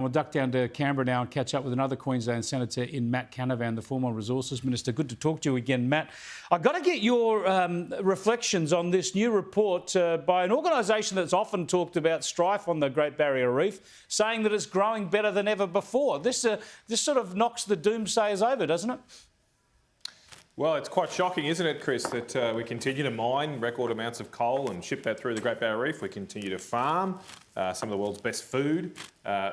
We'll duck down to Canberra now and catch up with another Queensland Senator in Matt Canavan, the former Resources Minister. Good to talk to you again, Matt. I've got to get your reflections on this new report by an organisation that's often talked about strife on the Great Barrier Reef, saying that it's growing better than ever before. This sort of knocks the doomsayers over, doesn't it? Well, it's quite shocking, isn't it, Chris, that we continue to mine record amounts of coal and ship that through the Great Barrier Reef. We continue to farm some of the world's best food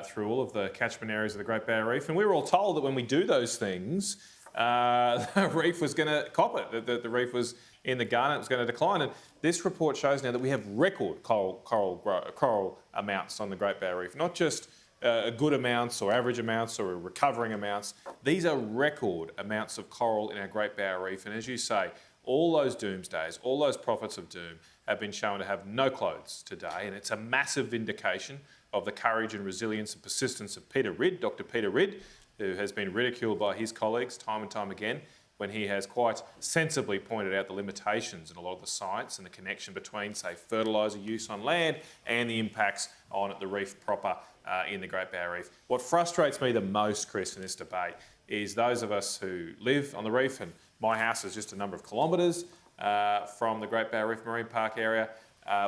through all of the catchment areas of the Great Barrier Reef. And we were all told that when we do those things, the reef was going to cop it, that the reef was in the gun, it was going to decline. And this report shows now that we have record coral amounts on the Great Barrier Reef, not just good amounts or average amounts or recovering amounts. These are record amounts of coral in our Great Barrier Reef. And as you say, all those doomsdays, all those prophets of doom have been shown to have no clothes today. And it's a massive vindication of the courage and resilience and persistence of Peter Ridd, Dr. Peter Ridd, who has been ridiculed by his colleagues time and time again when he has quite sensibly pointed out the limitations in a lot of the science and the connection between, say, fertiliser use on land and the impacts on the reef proper in the Great Barrier Reef. What frustrates me the most, Chris, in this debate is those of us who live on the reef, and my house is just a number of kilometres from the Great Barrier Reef Marine Park area.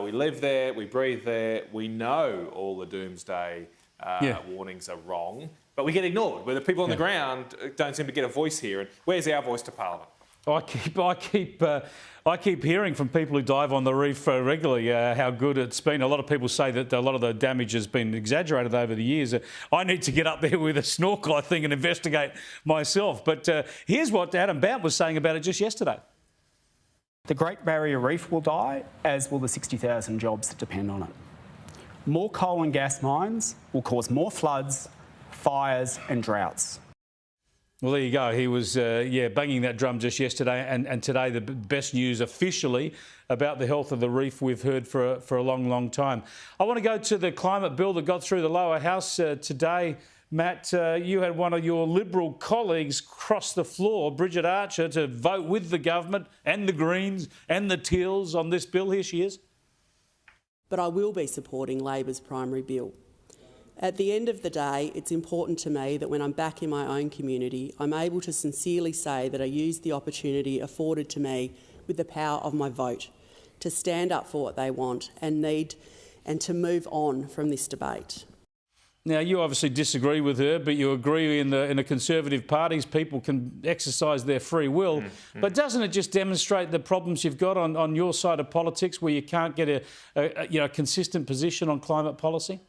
We live there, we breathe there, we know all the doomsday warnings are wrong, but we get ignored, where the people on the ground don't seem to get a voice here. And where's our voice to Parliament? I keep hearing from people who dive on the reef regularly how good it's been. A lot of people say that a lot of the damage has been exaggerated over the years. I need to get up there with a snorkel, I think, and investigate myself. But here's what Adam Bant was saying about it just yesterday. The Great Barrier Reef will die, as will the 60,000 jobs that depend on it. More coal and gas mines will cause more floods, fires and droughts. Well, there you go. He was, banging that drum just yesterday, and today the best news officially about the health of the reef we've heard for a long, long time. I want to go to the climate bill that got through the lower house today. Matt, you had one of your Liberal colleagues cross the floor, Bridget Archer, to vote with the government and the Greens and the Teals on this bill. Here she is. But I will be supporting Labor's primary bill. At the end of the day, it's important to me that when I'm back in my own community, I'm able to sincerely say that I used the opportunity afforded to me with the power of my vote to stand up for what they want and need and to move on from this debate. Now, you obviously disagree with her, but you agree in the Conservative parties people can exercise their free will. But doesn't it just demonstrate the problems you've got on your side of politics, where you can't get a consistent position on climate policy?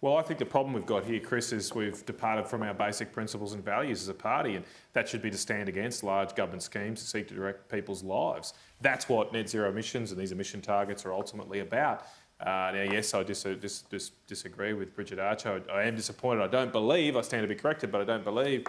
Well, I think the problem we've got here, Chris, is we've departed from our basic principles and values as a party, and that should be to stand against large government schemes that seek to direct people's lives. That's what net zero emissions and these emission targets are ultimately about. Now, yes, I disagree with Bridget Archer. I am disappointed. I stand to be corrected, but I don't believe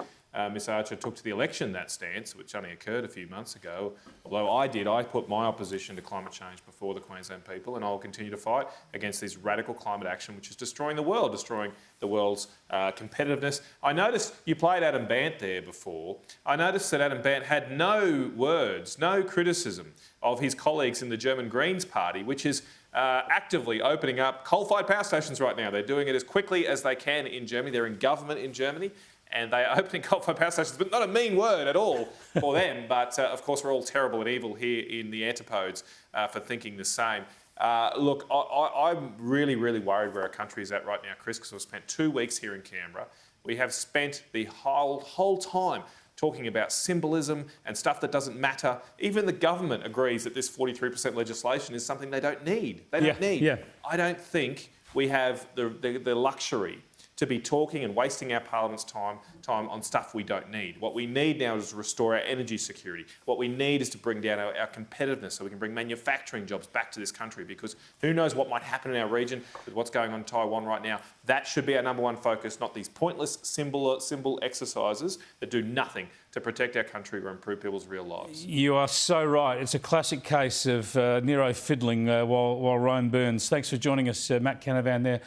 Miss Archer took to the election that stance, which only occurred a few months ago. Although I put my opposition to climate change before the Queensland people, and I'll continue to fight against this radical climate action, which is destroying the world's competitiveness. I noticed you played Adam Bant there before. I noticed that Adam Bant had no words, no criticism of his colleagues in the German Greens Party, which is actively opening up coal-fired power stations right now. They're doing it as quickly as they can in Germany. They're in government in Germany, and they are opening coal-fired power stations, but not a mean word at all for them. But, of course, we're all terrible and evil here in the antipodes for thinking the same. Look, I'm really, really worried where our country is at right now, Chris, because we've spent 2 weeks here in Canberra. We have spent the whole time talking about symbolism and stuff that doesn't matter. Even the government agrees that this 43% legislation is something they don't need. They don't need. Yeah. I don't think we have the luxury to be talking and wasting our Parliament's time on stuff we don't need. What we need now is to restore our energy security. What we need is to bring down our competitiveness so we can bring manufacturing jobs back to this country, because who knows what might happen in our region with what's going on in Taiwan right now. That should be our number one focus, not these pointless symbol exercises that do nothing to protect our country or improve people's real lives. You are so right. It's a classic case of Nero fiddling while Rome burns. Thanks for joining us, Matt Canavan there.